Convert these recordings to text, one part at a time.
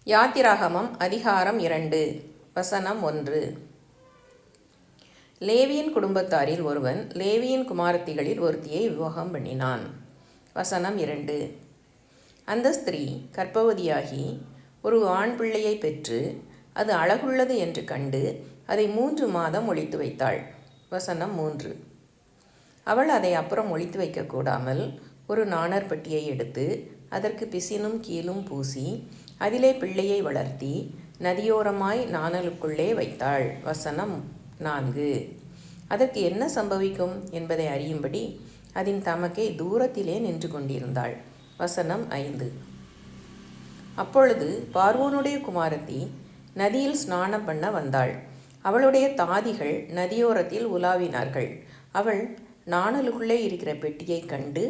யாத்திராகமம் அதிகாரம் 2 வசனம் 1. லேவியின் குடும்பத்தாரில் ஒருவன் லேவியின் குமாரத்திகளில் ஒருத்தியை விவாகம் பண்ணினான். வசனம் 2. அந்த ஸ்திரீ கர்ப்பவதியாகி ஒரு ஆண் பிள்ளையை பெற்று அது அழகுள்ளது என்று கண்டு அதை 3 மாதம் ஒளித்து வைத்தாள். வசனம் 3. அவள் அதை அப்புறம் ஒளித்து வைக்கக்கூடாமல் ஒரு நாணற்பட்டியை எடுத்து அதற்கு பிசினும் கீழும் பூசி அதிலே பிள்ளையை வளர்த்தி நதியோரமாய் நாணலுக்குள்ளே வைத்தாள். வசனம் 4. அதற்கு என்ன சம்பவிக்கும் என்பதை அறியும்படி அதன் தமக்கை தூரத்திலே நின்று கொண்டிருந்தாள். வசனம் 5. அப்பொழுது பார்வோனுடைய குமாரத்தி நதியில் ஸ்நானம் பண்ண வந்தாள். அவளுடைய தாதிகள் நதியோரத்தில் உலாவினார்கள். அவள் நாணலுக்குள்ளே இருக்கிற பெட்டியை கண்டு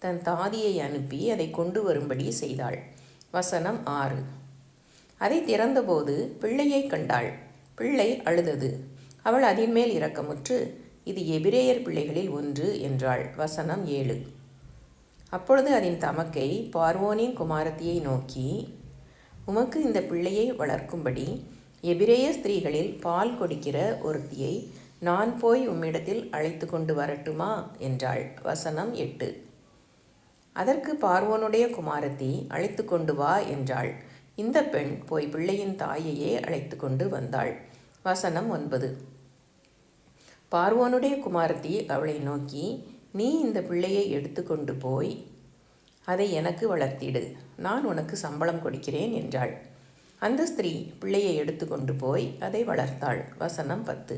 தன் தாதியை அனுப்பி அதை கொண்டு வரும்படி செய்தாள். வசனம் 6. அதை திறந்தபோது பிள்ளையை கண்டாள். பிள்ளை அழுதது. அவள் அதின் மேல் இரக்கமுற்று, இது எபிரேயர் பிள்ளைகளில் ஒன்று என்றாள். வசனம் 7. அப்பொழுது அதன் தமக்கை பார்வோனின் குமாரத்தியை நோக்கி, உமக்கு இந்த பிள்ளையை வளர்க்கும்படி எபிரேய ஸ்திரீகளில் பால் கொடுக்கிற ஒருத்தியை நான் போய் உம்மிடத்தில் அழைத்து கொண்டு வரட்டுமா என்றாள். வசனம் 8. அதற்கு பார்வோனுடைய குமாரத்தி அழைத்து கொண்டு வா என்றாள். இந்த பெண் போய் பிள்ளையின் தாயையே அழைத்து கொண்டு வந்தாள். வசனம் 9. பார்வோனுடைய குமாரத்தி அவளை நோக்கி, நீ இந்த பிள்ளையை எடுத்து கொண்டு போய் அதை எனக்கு வளர்த்திடு, நான் உனக்கு சம்பளம் கொடுக்கிறேன் என்றாள். அந்த ஸ்திரீ பிள்ளையை எடுத்து கொண்டு போய் அதை வளர்த்தாள். வசனம் 10.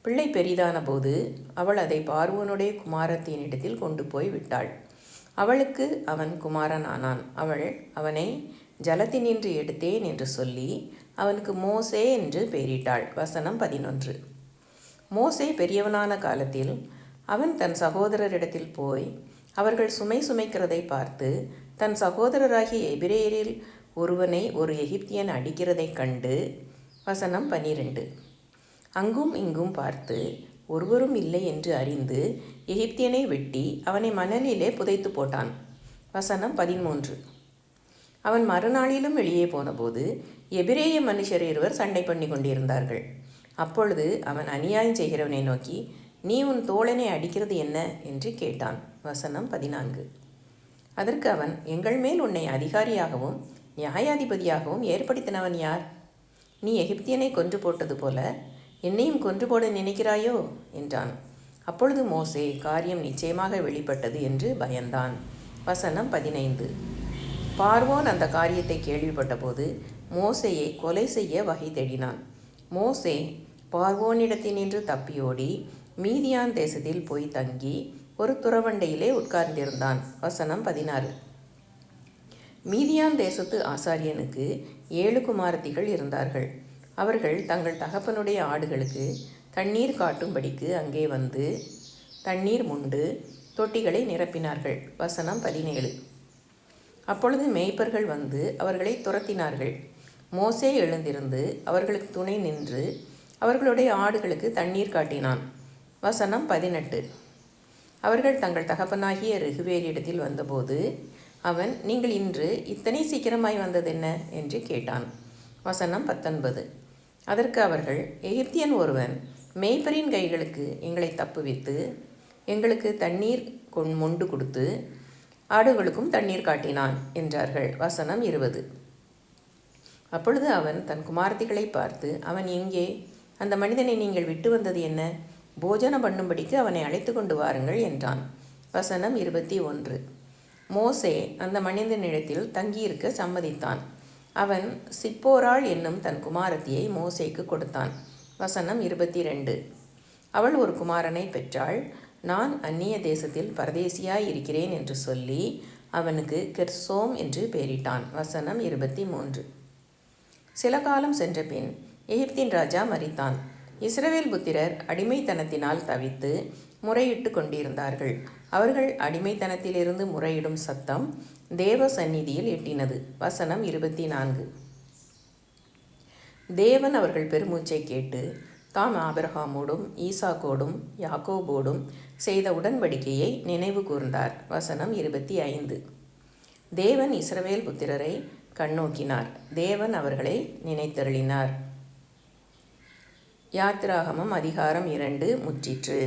பிள்ளை பெரிதான போது அவள் அதை பார்வோனுடைய குமாரத்தினிடத்தில் கொண்டு போய் விட்டாள். அவளுக்கு அவன் குமாரன் ஆனான். அவள் அவனை ஜலத்தினின்று எடுத்தேன் என்று சொல்லி அவனுக்கு மோசே என்று பெயரிட்டாள். வசனம் 11. மோசே பெரியவனான காலத்தில் அவன் தன் சகோதரரிடத்தில் போய் அவர்கள் சுமை சுமைக்கிறதை பார்த்து தன் சகோதரராகிய எபிரேயரில் ஒருவனை ஒரு எகிப்தியன் அடிக்கிறதை கண்டு. வசனம் 12. அங்கும் இங்கும் பார்த்து ஒருவரும் இல்லை என்று அறிந்து எகிப்தியனை வெட்டி அவனை மணலிலே புதைத்து போட்டான். வசனம் 13. அவன் மறுநாளிலும் வெளியே போனபோது எபிரேய மனுஷர் இருவர் சண்டை பண்ணி கொண்டிருந்தார்கள். அப்பொழுது அவன் அநியாயம் செய்கிறவனை நோக்கி, நீ உன் தோழனை அடிக்கிறது என்ன என்று கேட்டான். வசனம் 14. அதற்கு அவன், எங்கள் மேல் உன்னை அதிகாரியாகவும் நியாயாதிபதியாகவும் ஏற்படுத்தினவன் யார்? நீ எகிப்தியனை கொன்று போட்டது போல என்னையும் கொன்று போட நினைக்கிறாயோ என்றான். அப்பொழுது மோசே காரியம் நிச்சயமாக வெளிப்பட்டது என்று பயந்தான். வசனம் 15. பார்வோன் அந்த காரியத்தை கேள்விப்பட்ட போது மோசேயை கொலை செய்ய வகை தேடினான். மோசே பார்வோனிடத்தினின்று தப்பியோடி மீதியான் தேசத்தில் போய் தங்கி ஒரு துறவண்டையிலே உட்கார்ந்திருந்தான். வசனம் 16. மீதியான் தேசத்து ஆசாரியனுக்கு 7 குமாரத்திகள் இருந்தார்கள். அவர்கள் தங்கள் தகப்பனுடைய ஆடுகளுக்கு தண்ணீர் காட்டும்படிக்கு அங்கே வந்து தண்ணீர் முண்டு தொட்டிகளை நிரப்பினார்கள். வசனம் 17. அப்பொழுது மேய்ப்பர்கள் வந்து அவர்களை துரத்தினார்கள். மோசே எழுந்திருந்து அவர்களுக்கு துணை நின்று அவர்களுடைய ஆடுகளுக்கு தண்ணீர் காட்டினான். வசனம் 18. அவர்கள் தங்கள் தகப்பனாகிய ரெகுவேலிடத்தில் வந்தபோது அவன், நீங்கள் இன்று இத்தனை சீக்கிரமாய் வந்ததென்ன என்று கேட்டான். வசனம் 19. அதற்கு அவர்கள், எகிப்தியன் ஒருவன் மேய்ப்பரின் கைகளுக்கு எங்களை தப்புவித்து எங்களுக்கு தண்ணீர் மொண்டு கொடுத்து ஆடுகளுக்கும் தண்ணீர் காட்டினான் என்றார்கள். வசனம் 20. அப்பொழுது அவன் தன் குமாரத்திகளை பார்த்து, அவன் எங்கே? அந்த மனிதனை நீங்கள் விட்டு வந்தது என்ன? போஜனம் பண்ணும்படிக்கு அவனை அழைத்து கொண்டு வாருங்கள் என்றான். வசனம் 21. மோசே அந்த மனிதனிடத்தில் தங்கியிருக்க சம்மதித்தான். அவன் சிப்போராள் என்னும் தன் குமாரத்தியை மோசேக்கு கொடுத்தான். வசனம் 22. அவள் ஒரு குமாரனை பெற்றாள். நான் அந்நிய தேசத்தில் பரதேசியாய் இருக்கிறேன் என்று சொல்லி அவனுக்கு கெர்சோம் என்று பெயரிட்டான். வசனம் 23. சில காலம் சென்ற பின் எகிப்தின் ராஜா மரித்தான். இஸ்ரவேல் புத்திரர் அடிமைத்தனத்தினால் தவித்து முறையிட்டு கொண்டிருந்தார்கள். அவர்கள் அடிமைத்தனத்திலிருந்து முறையிடும் சத்தம் தேவ சந்நிதியில் எட்டினது. வசனம் 24. தேவன் அவர்கள் பெருமூச்சை கேட்டு தாம் ஆபிரகாமோடும் ஈசாக்கோடும் யாக்கோபோடும் செய்த உடன்படிக்கையை நினைவு கூர்ந்தார். வசனம் 25. தேவன் இஸ்ரவேல் புத்திரரை கண்ணோக்கினார். தேவன் அவர்களை நினைத்தருளினார். யாத்திராகமம் அதிகாரம் 2 முற்றிற்று.